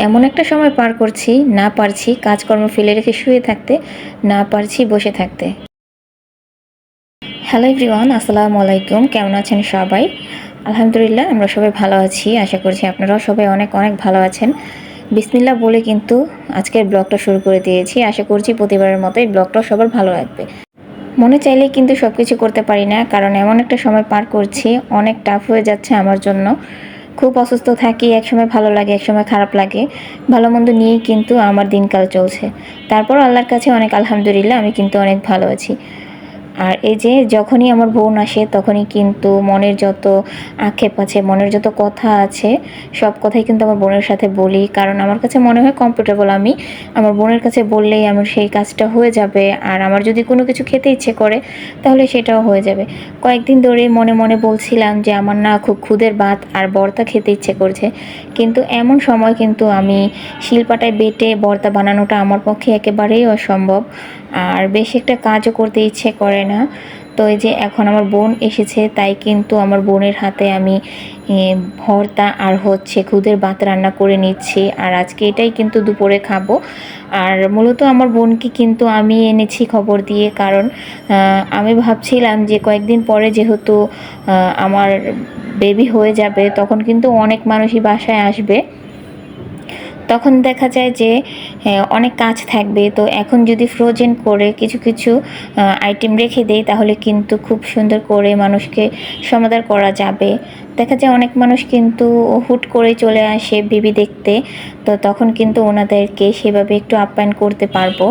এমন একটা সময় পার করছি, না পারছি কাজকর্ম ফেলে রেখে শুয়ে থাকতে, না পারছি বসে থাকতে। হ্যালো এভরিওয়ান, আসসালামু আলাইকুম। কেমন আছেন সবাই? আলহামদুলিল্লাহ আমরা সবাই ভালো আছি। আশা করছি আপনারাও সবাই অনেক অনেক ভালো আছেন। বিসমিল্লাহ বলে কিন্তু আজকের ব্লগটা শুরু করে দিয়েছি। আশা করছি প্রতিবারের মতো এই ব্লগটাও সবার ভালো লাগবে। মনে চাইলেই কিন্তু সব কিছু করতে পারি না, কারণ এমন একটা সময় পার করছি, অনেক টাফ হয়ে যাচ্ছে আমার জন্য। খুব অসুস্থ থাকি, একসময় ভালো লাগে, একসময় খারাপ লাগে। ভালো মন্দ নিয়েই কিন্তু আমার দিনকাল চলছে। তারপরও আল্লাহর কাছে অনেক আলহামদুলিল্লাহ, আমি কিন্তু অনেক ভালো আছি। আর এই যে যখনই আমার বোন আসে তখনই কিন্তু মনের যত আক্ষেপ আছে, মনের যত কথা আছে, সব কথাই কিন্তু আমার বোনের সাথে বলি। কারণ আমার কাছে মনে হয় কমফোর্টেবল আমি আমার বোনের কাছে বললেই আমার সেই কাজটা হয়ে যাবে। আর আমার যদি কোনো কিছু খেতে ইচ্ছে করে তাহলে সেটাও হয়ে যাবে। কয়েকদিন ধরে মনে মনে বলছিলাম যে আমার না খুব খুদের ভাত আর ভর্তা খেতে ইচ্ছে করছে, কিন্তু এমন সময় কিন্তু আমি শিলপাটায় বেটে ভর্তা বানানোটা আমার পক্ষে একেবারেই অসম্ভব। আর বেশি একটা কাজও করতে ইচ্ছে করে না। তো এই যে এখন আমার বোন এসেছে, তাই কিন্তু আমার বোনের হাতে আমি ভর্তা আর হচ্ছে খুদের ভাত রান্না করে নিচ্ছি। আর আজকে এটাই কিন্তু দুপুরে খাবো। আর মূলত আমার বোনকে কিন্তু আমি এনেছি খবর দিয়ে, কারণ আমি ভাবছিলাম যে কয়েকদিন পরে যেহেতু আমার বেবি হয়ে যাবে, তখন কিন্তু অনেক মানুষই বাসায় আসবে। তখন দেখা যায় যে অনেক কাজ থাকবে। তো এখন যদি ফ্রোজেন করে কিছু কিছু আইটেম রেখে দেই তাহলে কিন্তু খুব সুন্দর করে মানুষকে সমাদর করা যাবে। দেখা যায় অনেক মানুষ কিন্তু হুট করে চলে আসে বেবি দেখতে, তো তখন কিন্তু ওনাদেরকে সেভাবে একটু আপ্যায়ন করতে পারবো।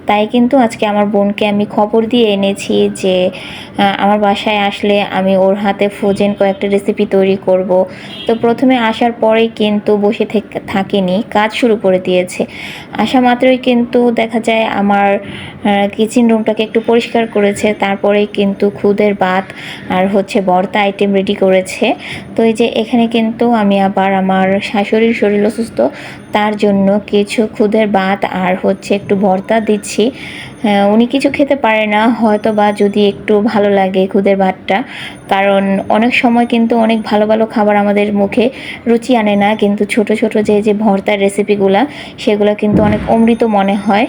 তাই কিন্তু আজকে আমার বোনকে আমি খবর দিয়ে এনেছি যে আমার বাসায় আসলে আমি ওর হাতে ফ্রোজেন কয়েকটা রেসিপি তৈরি করব। তো প্রথমে আসার পরেই কিন্তু বসে থাকেনি, কাজ শুরু করে দিয়েছে। আসা মাত্রই কিন্তু দেখা যায় আমার কিচেন রুমটাকে একটু পরিষ্কার করেছে, তারপরেই কিন্তু খুদের ভাত আর হচ্ছে ভর্তা আইটেম রেডি করেছে। তো এই যে এখানে কিন্তু আমি আবার আমার শাশুড়ির শরীর অসুস্থ, তার জন্য কিছু খুদের ভাত আর হচ্ছে একটু ভর্তা দিচ্ছি। উনি কিছু খেতে পারে না হয়তো, বা যদি একটু ভালো লাগে খুদের ভাতটা, কারণ অনেক সময় কিন্তু অনেক ভালো ভালো খাবার আমাদের মুখে রুচি আনে না, কিন্তু ছোট ছোট যে যে ভর্তার রেসিপিগুলা সেগুলো কিন্তু অনেক অমৃত মনে হয়।